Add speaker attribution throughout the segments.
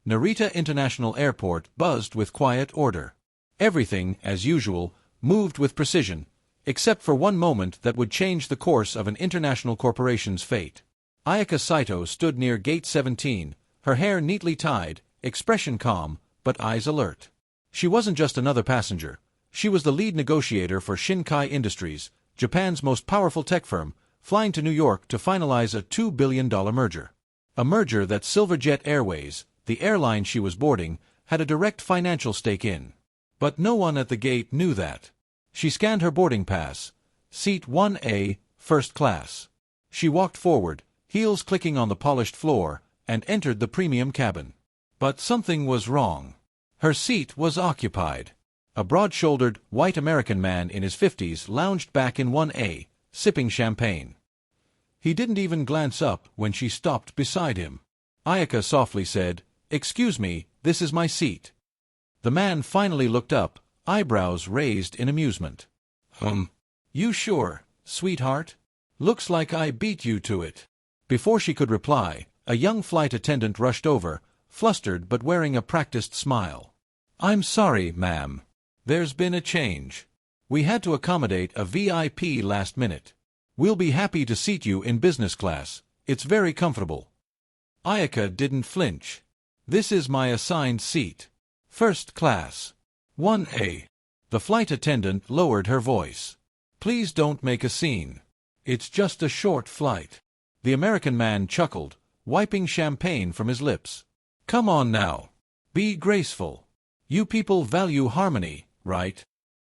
Speaker 1: Narita International Airport buzzed with quiet order. Everything, as usual, moved with precision, except for one moment that would change the course of an international corporation's fate. Ayaka Saito stood near Gate 17, her hair neatly tied, expression calm, but eyes alert. She wasn't just another passenger. She was the lead negotiator for Shinkai Industries, Japan's most powerful tech firm, flying to New York to finalize a $2 billion merger. A merger that SilverJet Airways, the airline she was boarding, had a direct financial stake in. But no one at the gate knew that. She scanned her boarding pass. Seat 1A, first class. She walked forward, heels clicking on the polished floor, and entered the premium cabin. But something was wrong. Her seat was occupied. A broad-shouldered, white American man in his 50s lounged back in 1A, sipping champagne. He didn't even glance up when she stopped beside him. Ayaka softly said, "Excuse me, this is my seat." The man finally looked up, eyebrows raised in amusement. You sure, sweetheart? Looks like I beat you to it." Before she could reply, a young flight attendant rushed over, flustered but wearing a practiced smile. "I'm sorry, ma'am. There's been a change. We had to accommodate a VIP last minute. We'll be happy to seat you in business class. It's very comfortable." Ayaka didn't flinch. "This is my assigned seat. First class. 1A. The flight attendant lowered her voice. "Please don't make a scene. It's just a short flight." The American man chuckled, wiping champagne from his lips. "Come on now. Be graceful. You people value harmony, right?"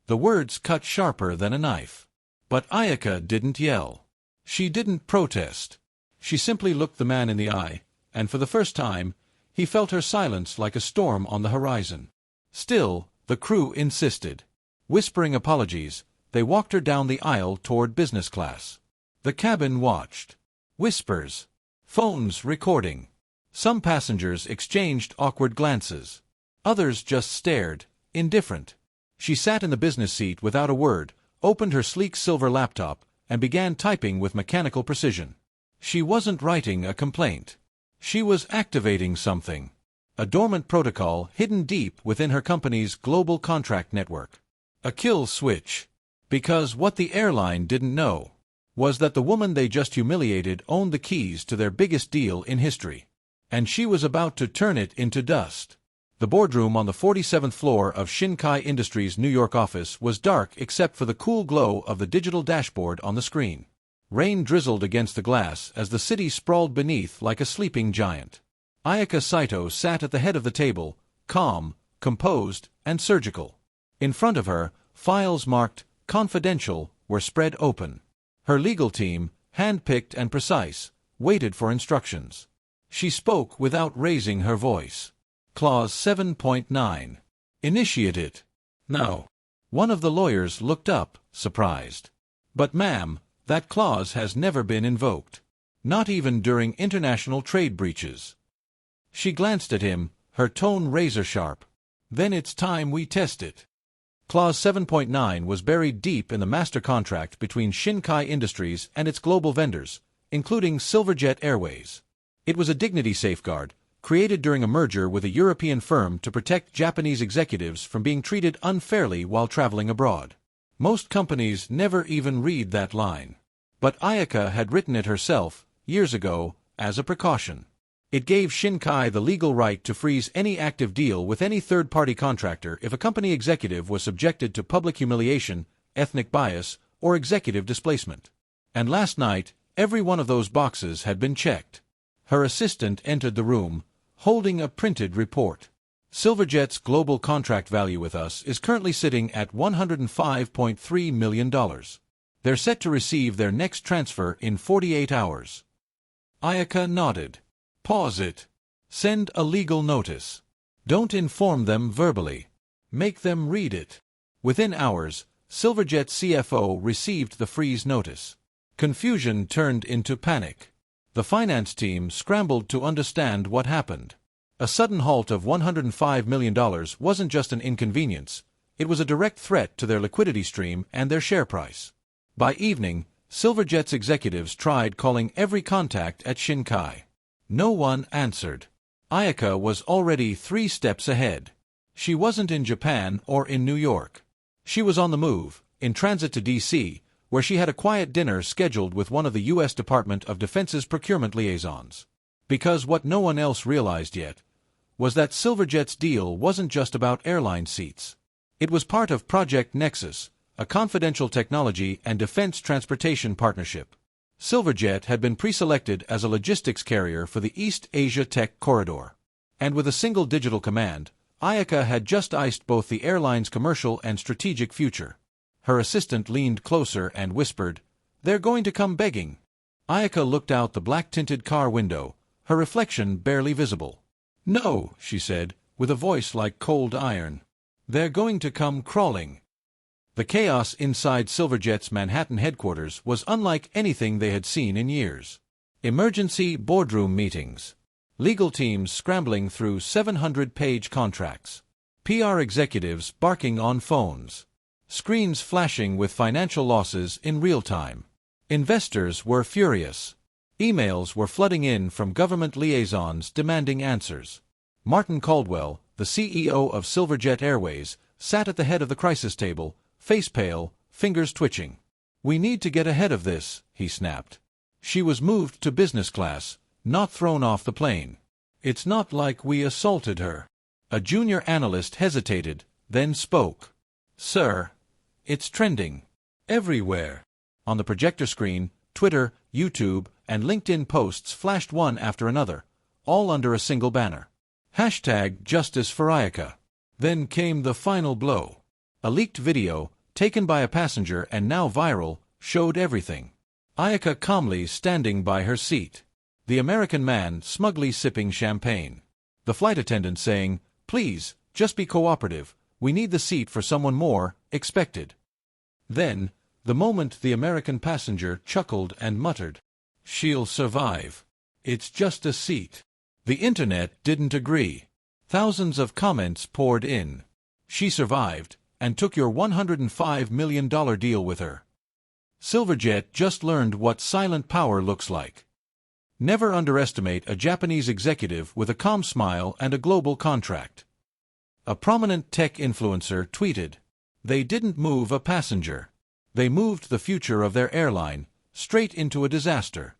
Speaker 1: The words cut sharper than a knife. But Ayaka didn't yell. She didn't protest. She simply looked the man in the eye, and for the first time, he felt her silence like a storm on the horizon. Still, the crew insisted. Whispering apologies, they walked her down the aisle toward business class. The cabin watched. Whispers. Phones recording. Some passengers exchanged awkward glances. Others just stared, indifferent. She sat in the business seat without a word, opened her sleek silver laptop, and began typing with mechanical precision. She wasn't writing a complaint. She was activating something. A dormant protocol hidden deep within her company's global contract network. A kill switch. Because what the airline didn't know was that the woman they just humiliated owned the keys to their biggest deal in history. And she was about to turn it into dust. The boardroom on the 47th floor of Shinkai Industries' New York office was dark except for the cool glow of the digital dashboard on the screen. Rain drizzled against the glass as the city sprawled beneath like a sleeping giant. Ayaka Saito sat at the head of the table, calm, composed, and surgical. In front of her, files marked "Confidential" were spread open. Her legal team, hand-picked and precise, waited for instructions. She spoke without raising her voice. Clause 7.9. Initiate it. Now. One of the lawyers looked up, surprised. "But ma'am, that clause has never been invoked. Not even during international trade breaches." She glanced at him, her tone razor-sharp. "Then it's time we test it." Clause 7.9 was buried deep in the master contract between Shinkai Industries and its global vendors, including SilverJet Airways. It was a dignity safeguard, created during a merger with a European firm to protect Japanese executives from being treated unfairly while traveling abroad. Most companies never even read that line. But Ayaka had written it herself, years ago, as a precaution. It gave Shinkai the legal right to freeze any active deal with any third-party contractor if a company executive was subjected to public humiliation, ethnic bias, or executive displacement. And last night, every one of those boxes had been checked. Her assistant entered the room, holding a printed report. SilverJet's global contract value with us is currently sitting at $105.3 million. They're set to receive their next transfer in 48 hours. Ayaka nodded. "Pause it. Send a legal notice. Don't inform them verbally. Make them read it." Within hours, SilverJet's CFO received the freeze notice. Confusion turned into panic. The finance team scrambled to understand what happened. A sudden halt of $105 million wasn't just an inconvenience, it was a direct threat to their liquidity stream and their share price. By evening, SilverJet's executives tried calling every contact at Shinkai. No one answered. Ayaka was already 3 steps ahead. She wasn't in Japan or in New York. She was on the move, in transit to D.C., where she had a quiet dinner scheduled with one of the U.S. Department of Defense's procurement liaisons. Because what no one else realized yet was that SilverJet's deal wasn't just about airline seats. It was part of Project Nexus, a confidential technology and defense transportation partnership. SilverJet had been pre-selected as a logistics carrier for the East Asia Tech Corridor. And with a single digital command, Ayaka had just iced both the airline's commercial and strategic future. Her assistant leaned closer and whispered, "They're going to come begging." Ayaka looked out the black-tinted car window, her reflection barely visible. "No," she said, with a voice like cold iron. "They're going to come crawling." The chaos inside SilverJet's Manhattan headquarters was unlike anything they had seen in years. Emergency boardroom meetings. Legal teams scrambling through 700-page contracts. PR executives barking on phones. Screens flashing with financial losses in real time. Investors were furious. Emails were flooding in from government liaisons demanding answers. Martin Caldwell, the CEO of SilverJet Airways, sat at the head of the crisis table, face pale, fingers twitching. "We need to get ahead of this," he snapped. She was moved to business class, not thrown off the plane. "It's not like we assaulted her." A junior analyst hesitated, then spoke. "Sir, it's trending. Everywhere." On the projector screen, Twitter, YouTube, and LinkedIn posts flashed one after another, all under a single banner. #Justice for Ayaka. Then came the final blow. A leaked video, taken by a passenger and now viral, showed everything. Ayaka calmly standing by her seat. The American man smugly sipping champagne. The flight attendant saying, "Please, just be cooperative, we need the seat for someone more expected." Then, the moment the American passenger chuckled and muttered, "She'll survive. It's just a seat." The internet didn't agree. Thousands of comments poured in. "She survived, and took your $105 million deal with her." SilverJet just learned what silent power looks like. Never underestimate a Japanese executive with a calm smile and a global contract. A prominent tech influencer tweeted, "They didn't move a passenger. They moved the future of their airline straight into a disaster."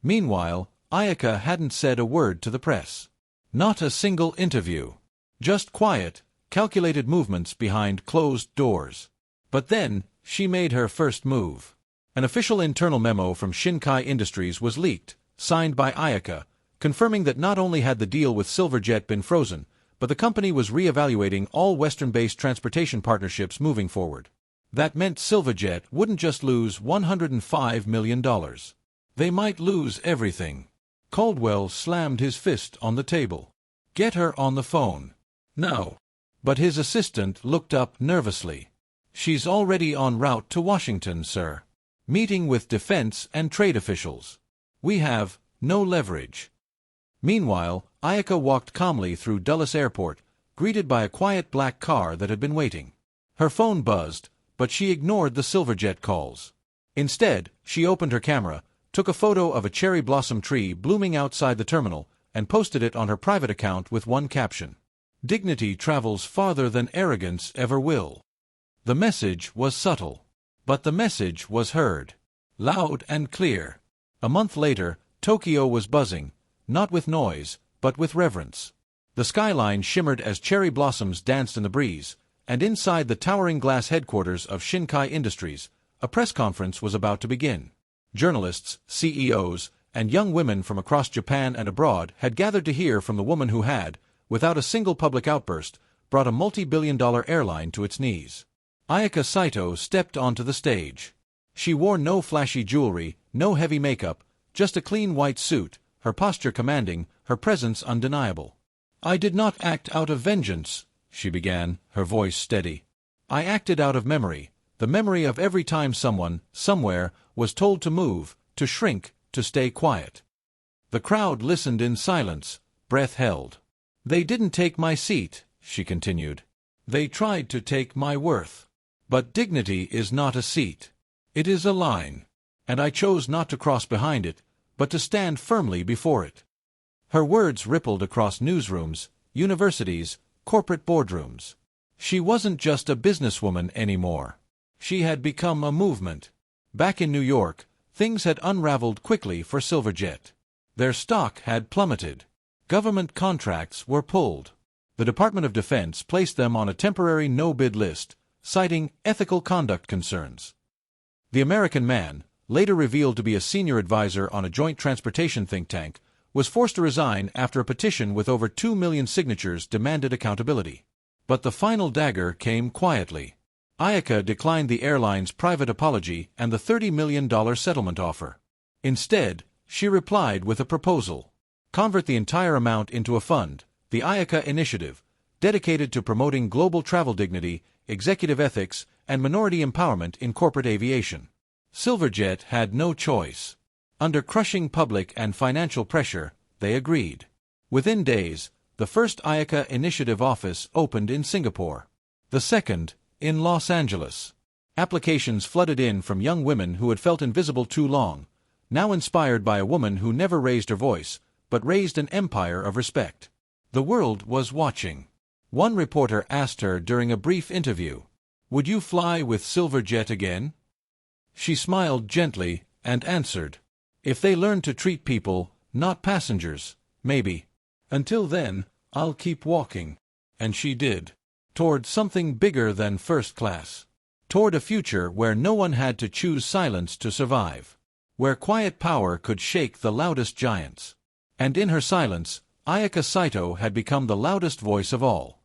Speaker 1: Meanwhile, Ayaka hadn't said a word to the press. Not a single interview. Just quiet, calculated movements behind closed doors. But then, she made her first move. An official internal memo from Shinkai Industries was leaked, signed by Ayaka, confirming that not only had the deal with SilverJet been frozen, but the company was re-evaluating all Western-based transportation partnerships moving forward. That meant SilverJet wouldn't just lose $105 million. They might lose everything. Caldwell slammed his fist on the table. "Get her on the phone. Now." But his assistant looked up nervously. "She's already en route to Washington, sir. Meeting with defense and trade officials. We have no leverage." Meanwhile, Ayaka walked calmly through Dulles Airport, greeted by a quiet black car that had been waiting. Her phone buzzed, but she ignored the SilverJet calls. Instead, she opened her camera, took a photo of a cherry blossom tree blooming outside the terminal, and posted it on her private account with one caption. "Dignity travels farther than arrogance ever will." The message was subtle, but the message was heard. Loud and clear. A month later, Tokyo was buzzing, not with noise, but with reverence. The skyline shimmered as cherry blossoms danced in the breeze, and inside the towering glass headquarters of Shinkai Industries, a press conference was about to begin. Journalists, CEOs, and young women from across Japan and abroad had gathered to hear from the woman who had, without a single public outburst, brought a multi-billion-dollar airline to its knees. Ayaka Saito stepped onto the stage. She wore no flashy jewelry, no heavy makeup, just a clean white suit, her posture commanding, her presence undeniable. "I did not act out of vengeance," she began, her voice steady. "I acted out of memory, the memory of every time someone, somewhere, was told to move, to shrink, to stay quiet." The crowd listened in silence, breath held. "They didn't take my seat," she continued. "They tried to take my worth. But dignity is not a seat. It is a line. And I chose not to cross behind it, but to stand firmly before it." Her words rippled across newsrooms, universities, corporate boardrooms. She wasn't just a businesswoman anymore. She had become a movement. Back in New York, things had unraveled quickly for SilverJet. Their stock had plummeted. Government contracts were pulled. The Department of Defense placed them on a temporary no-bid list, citing ethical conduct concerns. The American man, later revealed to be a senior advisor on a joint transportation think tank, was forced to resign after a petition with over 2 million signatures demanded accountability. But the final dagger came quietly. Ayaka declined the airline's private apology and the $30 million settlement offer. Instead, she replied with a proposal. Convert the entire amount into a fund, the Ayaka Initiative, dedicated to promoting global travel dignity, executive ethics, and minority empowerment in corporate aviation. SilverJet had no choice. Under crushing public and financial pressure, they agreed. Within days, the first Ayaka Initiative office opened in Singapore. The second, in Los Angeles. Applications flooded in from young women who had felt invisible too long, now inspired by a woman who never raised her voice, but raised an empire of respect. The world was watching. One reporter asked her during a brief interview, "Would you fly with SilverJet again?" She smiled gently and answered, "If they learn to treat people, not passengers, maybe. Until then, I'll keep walking." And she did. Toward something bigger than first class. Toward a future where no one had to choose silence to survive. Where quiet power could shake the loudest giants. And in her silence, Ayaka Saito had become the loudest voice of all.